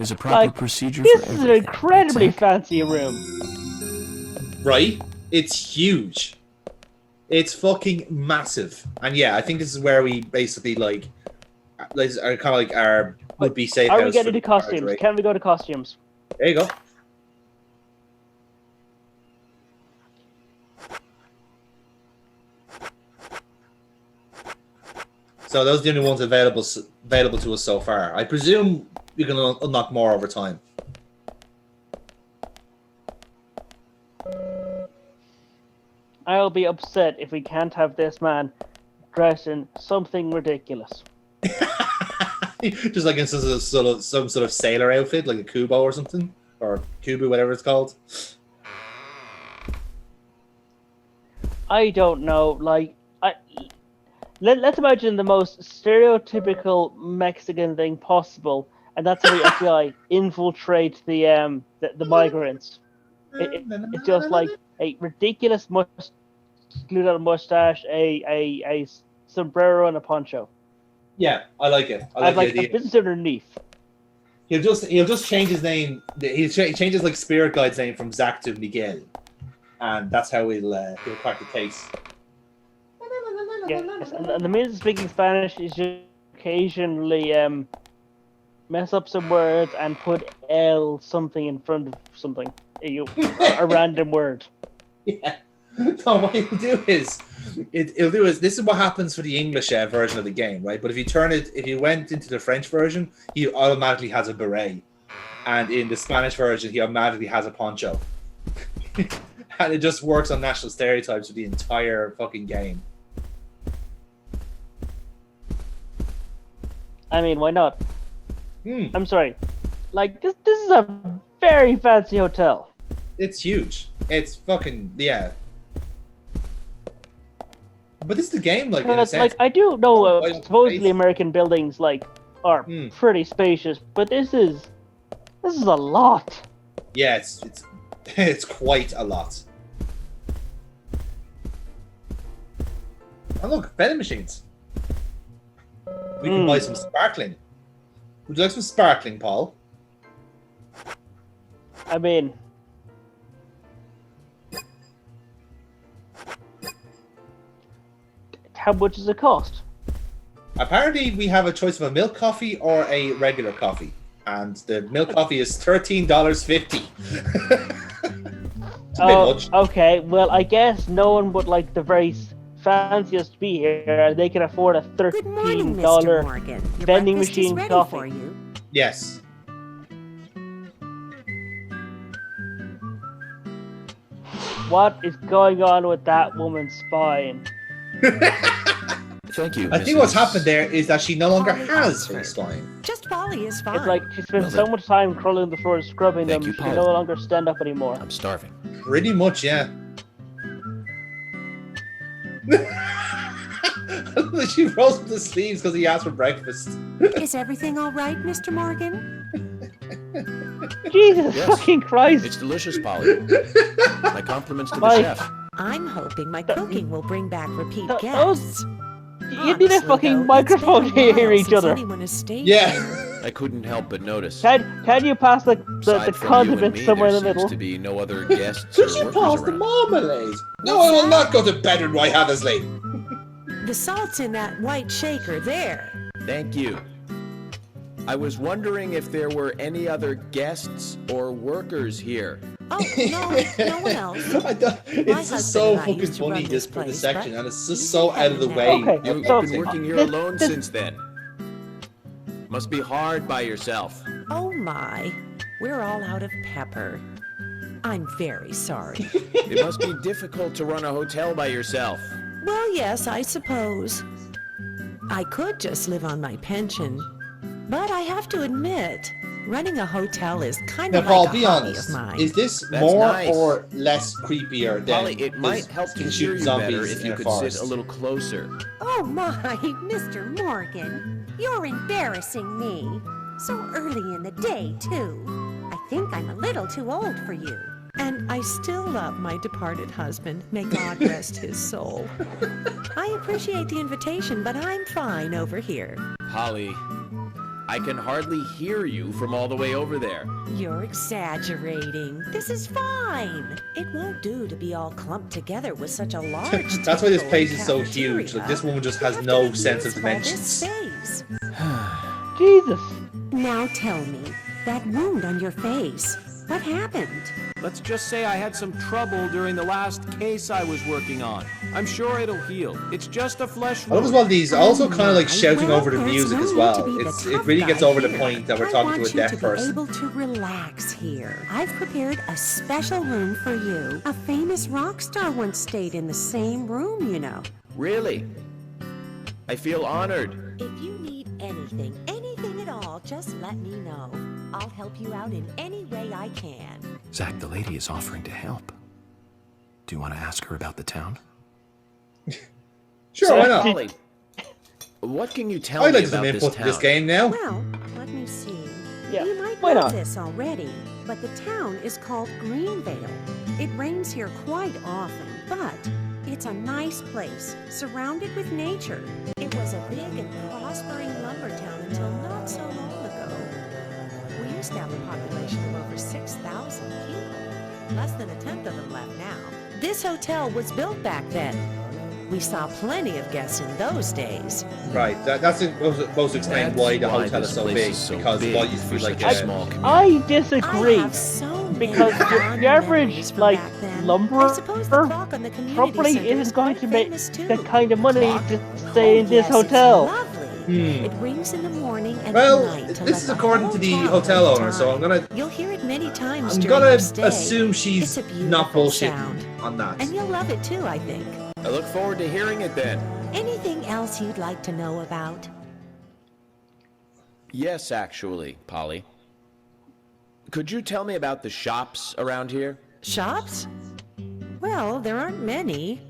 There's a proper procedure this for is everything. an incredibly fancy room. Right? It's huge. It's fucking massive. And yeah, I think this is where we basically like are kind of like our would be safe house. Are we getting to costumes? Right? Can we go to costumes? There you go. So those are the only ones available to us so far. I presume you can unlock more over time. I'll be upset if we can't have this man dressed in something ridiculous. Just like in some sort of sailor outfit, like a Kubo or something, or Kubu, whatever it's called. I don't know. Like, let's imagine the most stereotypical Mexican thing possible, and that's how the FBI infiltrate the migrants. It's just like a ridiculous glued on mustache, a sombrero, and a poncho. Yeah, I like it. I like the a idea. business underneath. He'll just change his name. He changes like Spirit Guide's name from Zach to Miguel, and that's how he'll crack the case. Yes, and the means of speaking Spanish is just occasionally mess up some words and put L something in front of something, a random word. Yeah. No, what he'll do is, this is what happens for the English version of the game, right? But if you went into the French version, he automatically has a beret, and in the Spanish version, he automatically has a poncho, and it just works on national stereotypes for the entire fucking game. I mean, why not? Hmm. I'm sorry. Like, this is a very fancy hotel. It's huge. It's fucking, yeah. But this is the game, like, in a sense. Like, I do know supposedly American buildings are pretty spacious, but this is a lot. Yeah, it's quite a lot. And look, vending machines. We can buy some sparkling. Would you like some sparkling, Paul? I mean, how much does it cost? Apparently, we have a choice of a milk coffee or a regular coffee. And the milk coffee is $13.50. It's a bit much. Okay, well, I guess no one would like the very fanciest be here, and they can afford a $13 vending machine coffee. For you. Yes. What is going on with that woman's spine? Thank you. I think what's happened there is that she no longer has a spine. Just Polly is fine. It's like she spent so much time crawling on the floor and scrubbing them, she can no longer stand up anymore. I'm starving. Pretty much, yeah. She rolls up the sleeves because he asked for breakfast. Is everything all right, Mr. Morgan? Jesus fucking Christ! It's delicious, Polly. My compliments to the chef. I'm hoping my cooking will bring back repeat Those- guests. You need a fucking microphone to hear each other. Yeah. I couldn't help but notice. Can you pass the Aside from you and condiment me, somewhere in the there middle? seems to be no other guests Could or you workers pass the around. marmalade? No, I will not go to bed with White Hattersley. The salt's in that white shaker there. Thank you. I was wondering if there were any other guests or workers here. Oh, no one else. It's just so fucking funny, this section, and it's just so out of the way. Okay, You've so been working here alone since then. Must be hard by yourself. Oh my, we're all out of pepper. I'm very sorry. It must be difficult to run a hotel by yourself. Well, yes, I suppose. I could just live on my pension. But I have to admit, running a hotel is kind of Paul, like a be hobby honest. of mine. Is this That's more nice. or less creepier than Polly, it might help to hear you better if you could sit a little closer. Oh my, Mr. Morgan, you're embarrassing me. So early in the day, too. I think I'm a little too old for you. And I still love my departed husband. May God rest his soul. I appreciate the invitation, but I'm fine over here. Polly, I can hardly hear you from all the way over there. You're exaggerating. This is fine. It won't do to be all clumped together with such a large That's why this table place and is so huge. Like, this woman just has We have no to make sense use of all this dimensions. space. Jesus. Now tell me, that wound on your face, what happened? Let's just say I had some trouble during the last case I was working on. I'm sure it'll heal. It's just a flesh I love as wound. well these also kind of like shouting Well, over the there's music no as need well. to be the It tough really gets guy over the here. point that we're I talking want to a you deaf to be person. able to relax here. I've prepared a special room for you. A famous rock star once stayed in the same room, you know. Really? I feel honored. If you need anything at all, just let me know. I'll help you out in any way I can. Zach, the lady is offering to help. Do you want to ask her about the town? Sure, why not? Polly, what can you tell I'd me like some about this input to this town? game now. Well, let me see. Yeah, You might why know not? this already, but the town is called Greenvale. It rains here quite often, but it's a nice place, surrounded with nature. It was a big and prospering lumber town until not so long ago. We used to have a population of over 6,000 people. Less than a tenth of them left now. This hotel was built back then. We saw plenty of guests in those days. Right, that's supposed to explain That's why the why hotel this is so place big. is so Because big what used to for be like such a a small community. I disagree. I have so many Because fond the average, memories from like, back then. lumberer I suppose the clock on the community probably center is isn't going quite to make famous, too. the kind of money Clock? to stay in this Yes, it's hotel. lovely. It rings in the morning and Well, at night to this let is the according whole to the town hotel know owner, so time. I'm gonna You'll hear it many times I'm during gonna your stay. assume It's she's a not beautiful bullshitting sound. on that. And you'll love it too, I think. I look forward to hearing it then. Anything else you'd like to know about? Yes, actually, Polly. Could you tell me about the shops around here? Shops? Well, there aren't many.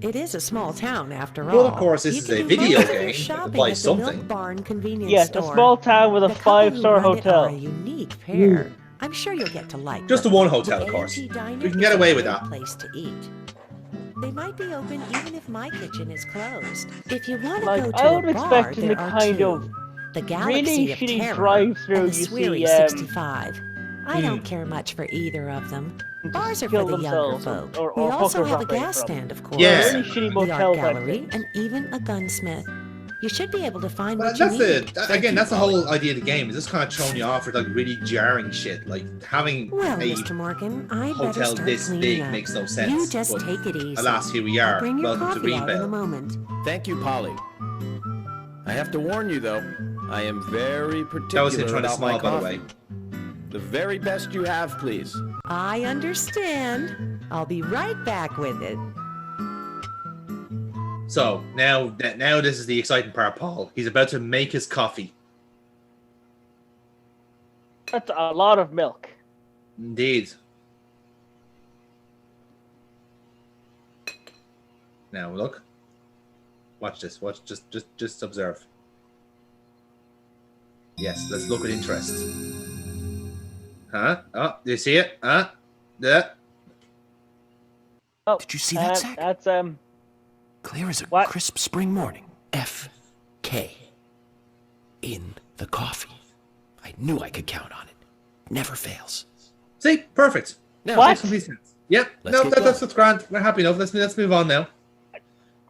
It is a small town, after all. Well, of course, this You is can a do video most of your game that shopping applies at the Milk something. Barn convenience Yes, store. a small town with a The couple who 5-star run it hotel. are a unique pair. I'm sure you'll get to like Just them. the one hotel, The of course. A&T Diner We can get is away a with great that. place to eat. They might be open even if my kitchen is closed. If you want to Like, go to I would a bar, expect in there the are kind two. of The Galaxy of shitty Terror drive-thru and the you Sweary see, 65. I Hmm. don't care much for either of them. just Bars are kill for the younger themselves folk. or we also hookers have a operate gas from. stand, of course. Yeah. Really shitty The motel art type gallery, things. and even a gunsmith. You should be able to find But what you that's need. again, you, that's the Polly. whole idea of the game. Is just kind of throwing you off with like really jarring shit, like having Well, a Mr. Morgan, I better hotel start this cleaning big up. makes no sense. You just but take it easy. alas, here we I'll are. bring your Welcome to coffee out in a Greenvale. moment. Thank you, Polly. I have to warn you, though. I am very That was particular him trying to about my smile, by the coffee. way. The very best you have, please. I understand. I'll be right back with it. So now this is the exciting part, Paul. He's about to make his coffee. That's a lot of milk. Indeed. Now look. Watch this. Watch. Just observe. Yes. Let's look with interest. Huh? Oh, do you see it? Huh? Yeah. Oh, Did you see that, Zach? That's Clear as a What? crisp spring morning. F.K. in the coffee. I knew I could count on it. Never fails. See, perfect. Now, What? Makes complete sense. Yep. Let's No, get that's going. what's grand. We're happy enough. Let's move on now.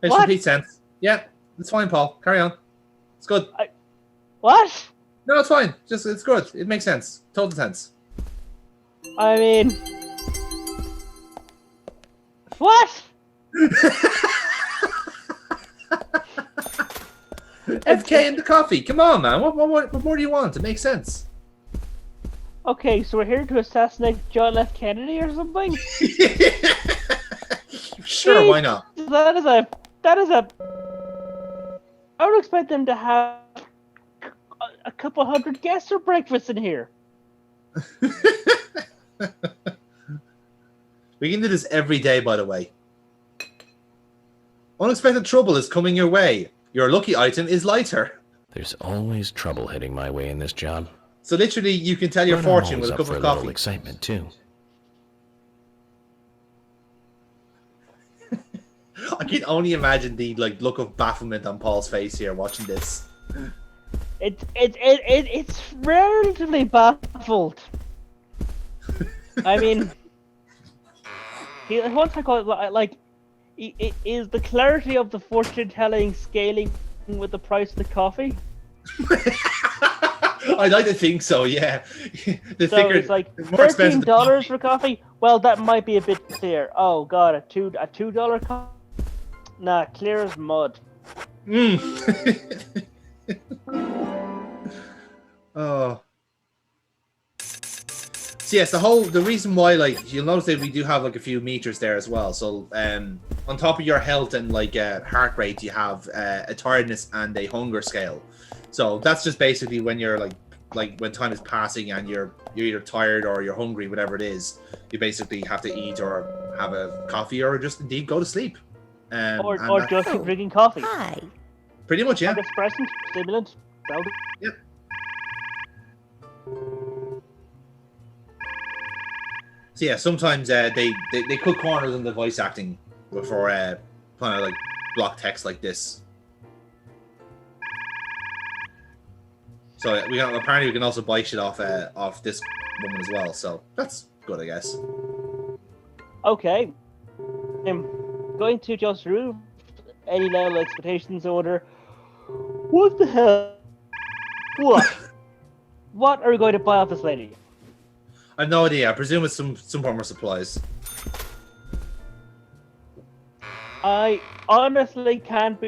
Makes What? complete sense. Yeah, it's fine, Paul. Carry on. It's good. what? No, it's fine. Just it's good. It makes sense. Total sense. I mean, what? FK in the coffee. Come on, man. What more do you want? It makes sense. Okay, so we're here to assassinate John F. Kennedy or something? Sure, why not? That is a. I would expect them to have a couple hundred guests for breakfast in here. We can do this every day, by the way. Unexpected trouble is coming your way. Your lucky item is lighter. There's always trouble heading my way in this job. So literally, you can tell your But I'm fortune always with a up cup for of a little coffee. excitement too. I can only imagine the look of bafflement on Paul's face here watching this. It's relatively baffled. I mean, once I call it like, is the clarity of the fortune telling scaling with the price of the coffee? I'd like to think so. Yeah. The So thicker, it's like the more expensive the $13 coffee. for coffee. Well, that might be a bit clear. Oh god, a $2 coffee? Nah, clear as mud. Oh. So yes, the reason why, like, you'll notice that we do have like a few meters there as well. So on top of your health and like heart rate, you have a tiredness and a hunger scale. So that's just basically when you're like when time is passing and you're either tired or you're hungry, whatever it is, you basically have to eat or have a coffee or just indeed go to sleep. Or and just keep drinking coffee. Hi. pretty much, yeah. Antidepressant, stimulant. Well, Yep. So yeah, sometimes they cut corners on the voice acting before kind of like block text like this. So apparently we can also buy shit off this woman as well. So that's good, I guess. okay. I'm going to just remove any level of expectations order. What the hell? What are we going to buy off this lady? I have no idea. I presume it's some form of supplies. I honestly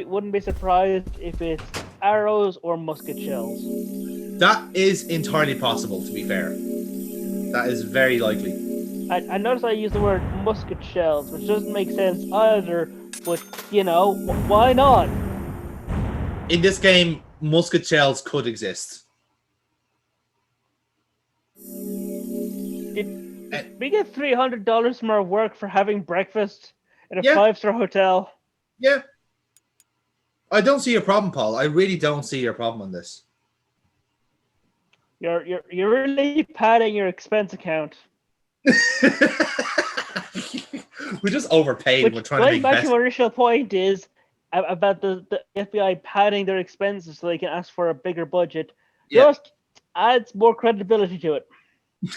wouldn't be surprised if it's arrows or musket shells. That is entirely possible, to be fair. That is very likely. I notice I use the word musket shells, which doesn't make sense either, but, you know, why not? In this game, musket shells could exist. Did we get $300 from our work for having breakfast at a Yeah. 5-star hotel? Yeah. I don't see your problem, Paul. I really don't see your problem on this. You're really padding your expense account. We're just overpaid. Which, We're trying to going make back best. to my initial point, is about the FBI padding their expenses so they can ask for a bigger budget. Yeah. Just adds more credibility to it.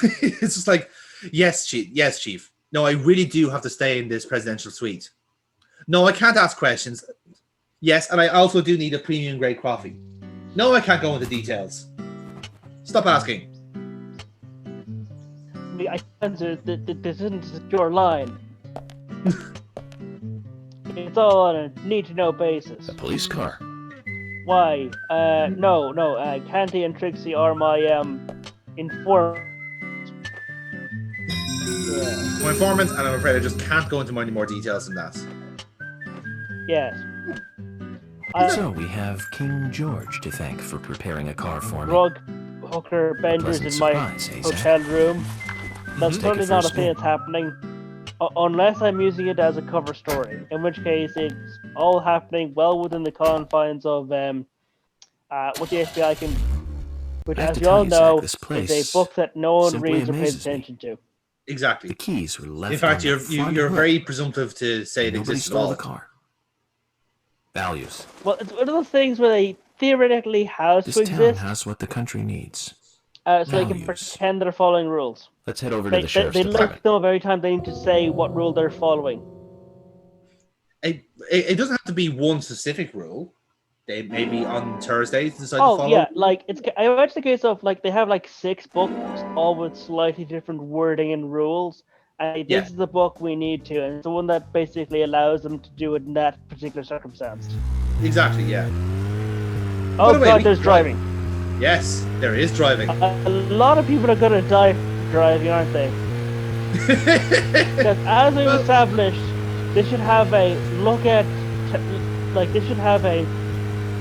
It's just like, yes, chief. Yes, chief. No, I really do have to stay in this presidential suite. No, I can't ask questions. Yes, and I also do need a premium grade coffee. No, I can't go into details. Stop asking. I answer that this isn't a secure line. It's all on a need-to-know basis. A police car. Why? No. Canty and Trixie are my informants. Yeah. My informants, and I'm afraid I just can't go into any more details than that. Yes. So we have King George to thank for preparing a car for me. Drug hooker benders Pleasant in my surprise, eh, hotel room. That's Take totally it not a first thing spin. that's happening. Unless I'm using it as a cover story, in which case it's all happening well within the confines of what the FBI can, which, I have as to you tell all you, Zach, know, this is place a book that no one simply reads or pays amazes me. attention to. Exactly. The keys were left. In fact, on the front you're hood. very presumptive to say it Nobody exists at stole all. the car. Values. Well, it's one of those things where they theoretically have This to town exist, has what the country needs. so they can values. pretend they're following rules. Let's head over to They the sheriff's look department. them up every time they need to say what rule they're following. It doesn't have to be one specific rule. They maybe on Thursdays decide to Oh follow. yeah, like I imagine the case of like they have like 6 books, all with slightly different wording and rules. And this Yeah. is the book we need to, and it's the one that basically allows them to do it in that particular circumstance. Exactly. Yeah. Oh the way, god, we there's can driving. Yes, there is driving. A lot of people are gonna die from driving, aren't they? Because as we've Well- established, they should have a look at, they should have a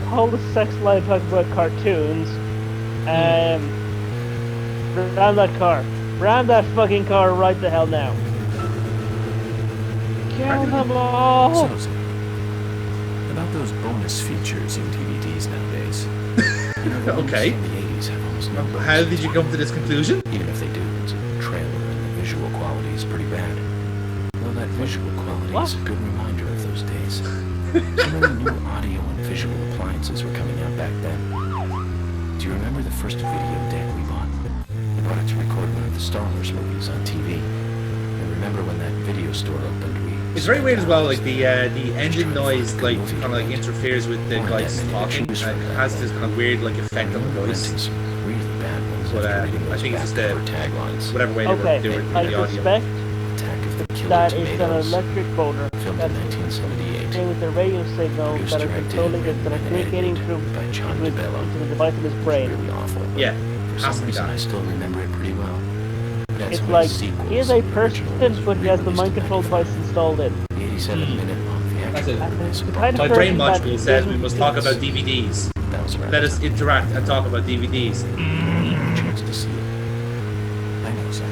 whole sex line talking about cartoons. Ram that car. Ram that fucking car right the hell now. Kill them all! So, about those bonus features in DVDs nowadays. You know, the ones Okay. from the 80s have almost no bonus How did you features. come to this conclusion? Even if they do, it's a trailer and the visual quality is pretty bad. Well, that visual quality is a good reminder of those days. So many new audio and visual appliances were coming out back then. Do you remember the first video deck we bought? We bought it to record one of the Star Wars movies on TV. And remember when that video store opened, It's very weird as well, like the engine noise like kind of like interferes with the guys talking. It has this kind of weird like effect on the voice. Really bad ones. But I think it's just the taglines. whatever way Okay, they were doing I the audio. suspect Attack of the Killer that it's an Tomatoes. electric motor Filmed that's in 1978. playing with the radio signal Produced, that are directed, controlling it, that are and communicating edited through by John with, DeBello. into the device in his brain. Really awful. Yeah, For has to some be reason, that. I still remember it pretty well. It had It's so many like sequels, he is a the person, original was but he has the re-released mind in control 95. device installed in. The 87-minute long That's theatrical it. release The of kind of My both brain person module that says we doesn't- must talk about DVDs. that was around Let us interact and talk about DVDs. chance to see it. I know, Zach.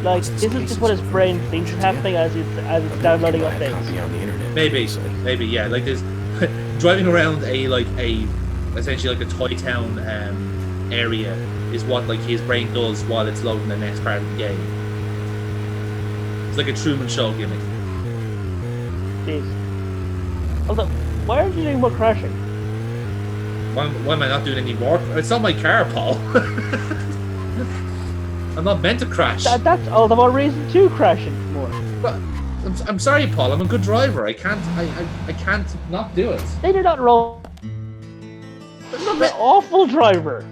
Like, Once this this is case just what his over, brain we'll thinks put is it happening as it's downloading Buy a updates. copy on the internet. Maybe, yeah. Like there's driving around essentially like a toy town area is what like his brain does while it's loading the next part of the game. It's like a Truman Show gimmick. Jeez. Although, why aren't you doing more crashing? Why am I not doing any more? It's not my car, Paul. I'm not meant to crash. That's all the more reason to crash it more. But I'm sorry, Paul. I'm a good driver. I can't not do it. They do not roll. I'm an awful driver.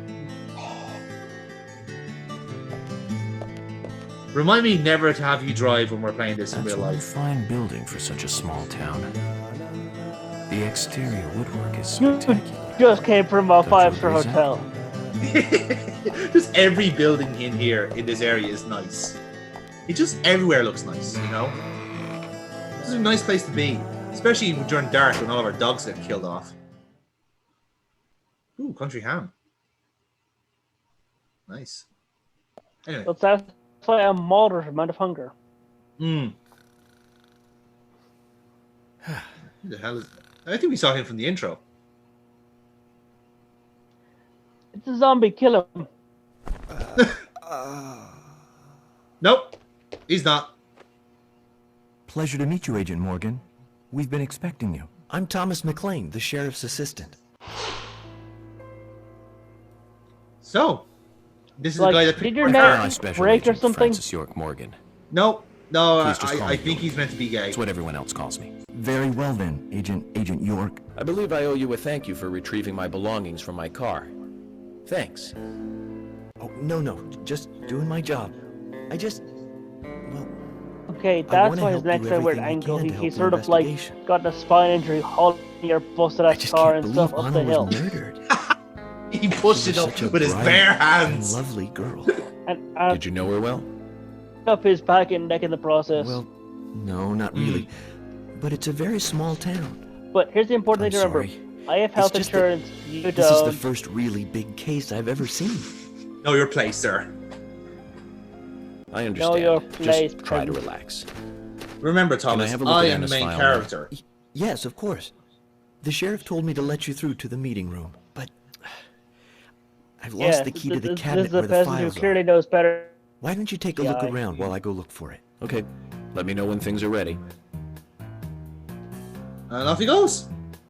Remind me never to have you drive when we're playing this in That's real a life. fine building for such a small town. The exterior woodwork is You spectacular. just came from a Don't you 5-star agree, Zach? hotel. Just every building in here, in this area, is nice. It just everywhere looks nice, you know? This is a nice place to be. Especially during dark when all of our dogs get killed off. Ooh, country ham. Nice. Anyway. But that's why a moderate amount of hunger. Who the hell is... I think we saw him from the intro. It's a zombie, kill him. Nope. He's not. Pleasure to meet you, Agent Morgan. We've been expecting you. I'm Thomas McLean, the sheriff's assistant. So, this is Like, the guy that did picked your my neck- car. My special break or agent, something? Francis York Morgan. Nope. No, Please just call I me think York. he's meant to be gay. It's what everyone else calls me. Very well then, Agent York. I believe I owe you a thank you for retrieving my belongings from my car. Thanks. Oh, no, just doing my job. Well, Okay, I that's wanna why help his neck's do at a weird everything I angle. can to He's help the sort of like investigation. gotten a spine injury hauling your busted I ass just car can't and believe stuff up Anna the hill. was murdered. He pushed She it was up such a with his bright bare and hands. lovely girl. And Did you know her well? up his back and neck in the process. Well, no, not really. But it's a very small town. But here's the important I'm thing to remember. sorry. I have health just that insurance, you This is the don't. first really big case I've ever seen. Know your place, sir. I understand. your place, Just try to Prince. relax. Remember, Thomas, have a look I at am the Anna's main file now? character. Yes, of course. The sheriff told me to let you through to the meeting room, but I've lost Yeah, the key to the this cabinet is where the the peasant who files clearly are. knows better. Why don't you take a Yeah, look I- around while I go look for it? Okay, let me know when things are ready. And off he goes.